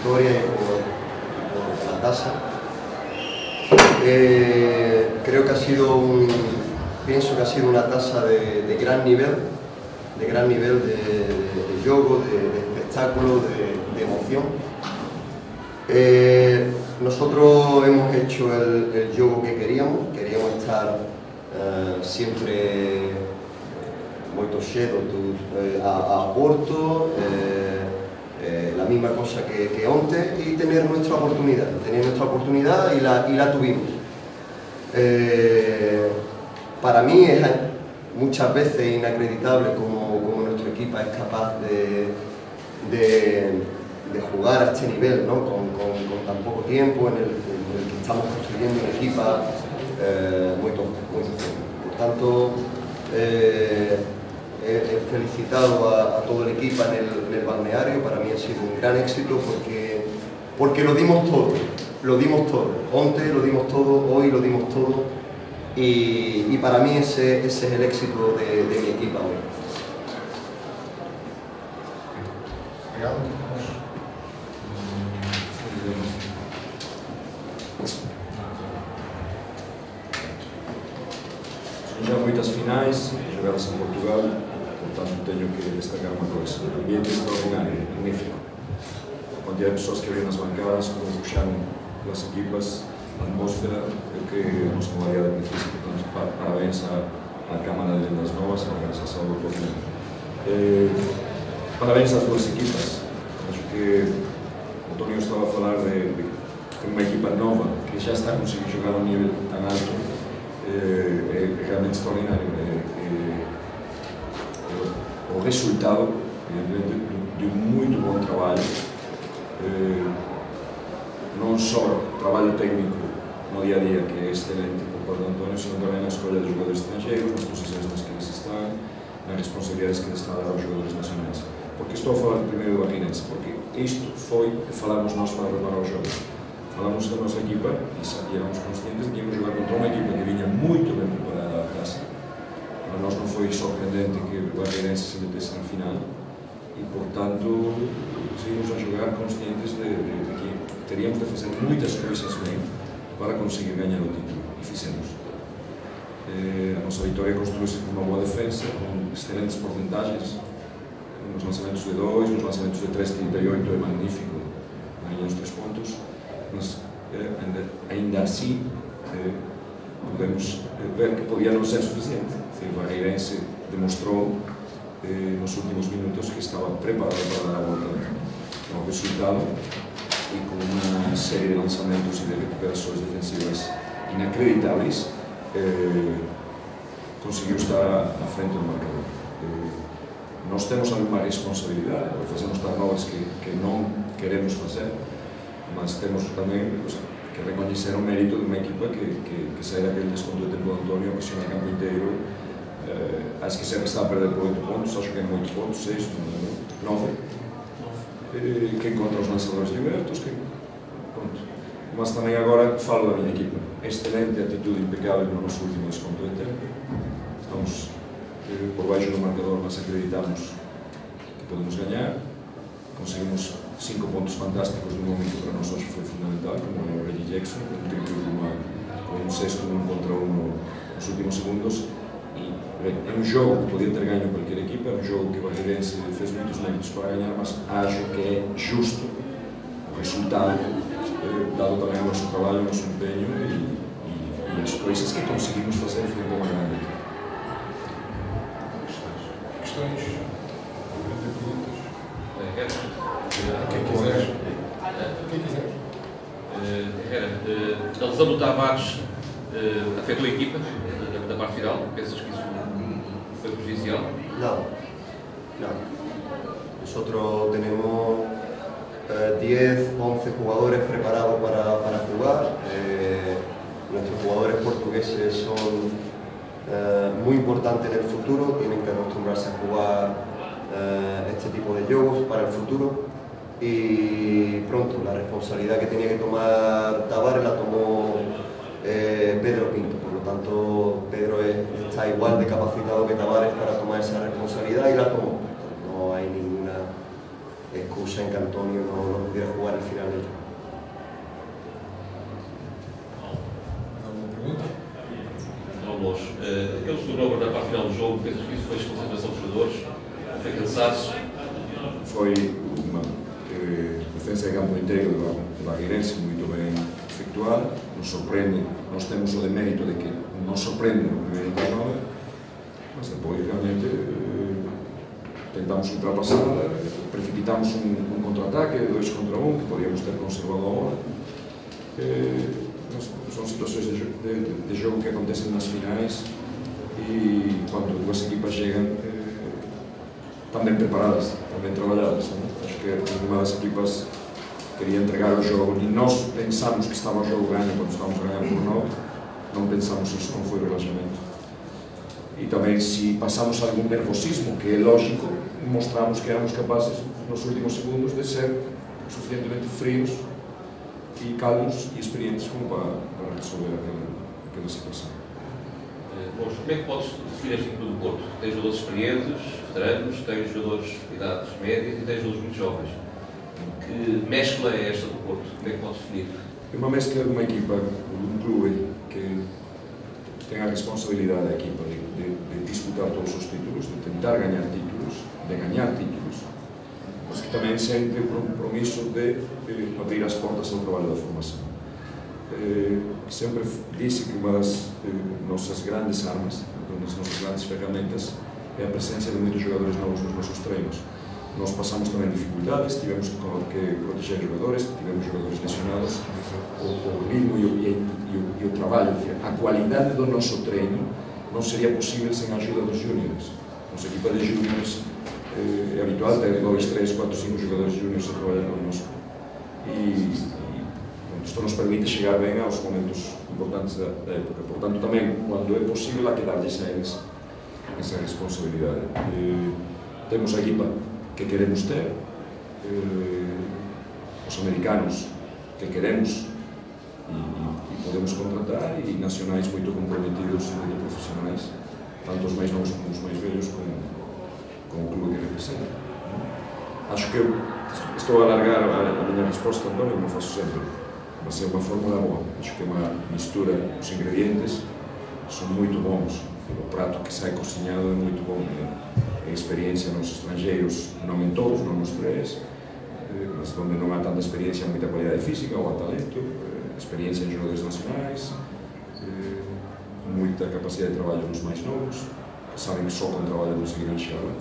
victoria y por la tasa. Creo que ha sido pienso que ha sido una tasa de gran nivel, de juego, de espectáculo, de emoción. Nosotros hemos hecho el juego que queríamos estar sempre molto cedo a Porto, la misma cosa que antes, y tener nuestra oportunidad y la tuvimos. Para mí es muchas veces inacreditable como nuestro equipo es capaz de jugar a este nivel, ¿no? con tan poco tiempo en el que estamos construyendo una equipa muy fuerte. Por tanto, he felicitado a todo el equipo en el balneario. Para mí ha sido un gran éxito porque lo dimos todo. Antes lo dimos todo, hoy lo dimos todo, y para mí ese es el éxito de mi equipo hoy. Já muitas finais jogadas em Portugal, portanto tenho que destacar uma coisa: o ambiente extraordinário, magnífico. A quantidade de pessoas que havia nas bancadas, como puxaram pelas equipas, a atmosfera, que nos moraria de benefício. Portanto, parabéns à Câmara de Lendas Novas, à organização do torneio. Parabéns às duas equipas. Acho que o António estava a falar de uma equipa nova que já está a conseguir jogar a um nível tão alto. É realmente extraordinário. O resultado, evidentemente, de muito bom trabalho, não só trabalho técnico no dia a dia, que é excelente por parte do António, sino também na escolha de jogadores estrangeiros, nas posições nas que eles estão, nas responsabilidades que eles estão a dar aos jogadores nacionais. Porque estou a falar primeiro do Barreirense, porque isto foi o que falámos nós para preparar o jogo. Falamos da nossa equipa e éramos conscientes de que íamos jogar contra uma equipa que vinha muito bem preparada à taça. Para nós não foi surpreendente que o Barreirense se metesse na final e, portanto, seguimos a jogar conscientes de que teríamos de fazer muitas coisas bem para conseguir ganhar o título, e fizemos. A nossa vitória construiu-se com uma boa defesa, com excelentes porcentagens, nos lançamentos de 2, nos lançamentos de 3,38 é magnífico, ganhamos 3 pontos. Mas ainda assim podemos ver que podia não ser suficiente. O Barreirense demonstrou nos últimos minutos que estava preparado para dar a volta ao resultado, e com uma série de lançamentos e de recuperações defensivas inacreditáveis conseguiu estar à frente do marcador. Nós temos alguma responsabilidade, fazemos turnovers que não queremos fazer, mas temos também que reconhecer o mérito de uma equipa que sai daquele desconto de tempo do António, pressiona o campo inteiro. Acho que sempre está a perder por 8 pontos, acho que é 8 pontos, 6, 9, que encontra os lançadores libertos, pronto. Mas também agora falo da minha equipa. Excelente atitude, impecável no nosso último desconto de tempo. Estamos por baixo do marcador, mas acreditamos que podemos ganhar. Conseguimos 5 pontos fantásticos de um homem que para nós hoje foi fundamental, como é o Reggie Jackson, com um triplo com um sexto 1 contra 1 nos últimos segundos. E é um jogo que podia ter ganho qualquer equipa, é um jogo que o Barreirense fez muitos méritos para ganhar, mas acho que é justo o resultado, dado também o nosso trabalho, o nosso empenho e as coisas que conseguimos fazer frente a uma grande equipa. Questões? Quem quiser. A lesão do Tavares afetou a equipa da parte final? Pensas que isso foi prejudicial? No. Nosotros tenemos 10, 11 jugadores preparados para jugar. Nuestros jugadores portugueses son muy importantes en el futuro, tienen que acostumbrarse a jugar este tipo de juegos para el futuro, y pronto la responsabilidad que tenía que tomar Tavares la tomó Pedro Pinto. Por lo tanto, Pedro está igual de capacitado que Tavares para tomar esa responsabilidad y la tomó. No hay que o Xenca Antonio no pudiera jugar el final del jogo. Alguma pergunta? Vamos, aquele jogador na parte final do jogo, pensas que isso foi desconcentração dos jogadores? Foi cansaço? Foi uma defesa de campo inteiro do Bagueirense muito bem efetuada, nos surpreende, nós temos o demérito de que nos surpreende no primeiro intervalo, mas depois realmente tentamos ultrapassar, precipitamos um contra-ataque, 2 contra 1, que podíamos ter conservado a bola. São situações de jogo que acontecem nas finais e quando duas equipas chegam estão bem preparadas, estão bem trabalhadas. Acho que nenhuma das equipas queria entregar o jogo e nós pensamos que estava o jogo ganho quando estávamos ganhando por 9, não pensamos isso, não foi o relaxamento. E também, se passamos algum nervosismo, que é lógico, mostramos que éramos capazes nos últimos segundos de ser suficientemente frios e calmos e experientes como para resolver aquela situação. Bom, como é que podes definir este equipa do Porto? Tem jogadores experientes, veteranos, tem jogadores de idades médias e tem jogadores muito jovens. Que mescla é esta do Porto? Como é que podes definir? É uma mescla de uma equipa, de um clube que tem a responsabilidade da equipa de disputar todos os títulos, de tentar ganhar títulos, mas que também sente o compromisso de abrir as portas ao trabalho da formação. Sempre disse que uma das nossas grandes armas, uma das nossas grandes ferramentas, é a presença de muitos jogadores novos nos nossos treinos. Nós passamos também dificuldades, tivemos que proteger jogadores, tivemos jogadores lesionados, o ritmo e o trabalho, a qualidade do nosso treino não seria possível sem a ajuda dos júniores. Nossa equipa de júniores é habitual ter 2, 3, 4, 5 jogadores júniores a trabalhar conosco. Isto nos permite chegar bem aos momentos importantes da época. Portanto, também, quando é possível, há que dar-lhes a eles essa responsabilidade. Temos a equipa que queremos ter, os americanos que queremos e podemos contratar, e nacionais muito comprometidos, muito profissionais, tanto os mais novos como os mais velhos, com o clube que representam. Acho que estou a alargar a minha resposta, António, como faço sempre. Vai ser uma fórmula boa. Acho que é uma mistura, os ingredientes são muito bons. O prato que sai cozinhado é muito bom. A experiência nos estrangeiros, não em todos, não nos 3, mas onde não há tanta experiência, há muita qualidade física ou há talento, experiência em jogadores nacionais, muita capacidade de trabalho nos mais novos, que sabem que só com o trabalho conseguirão chegar lá.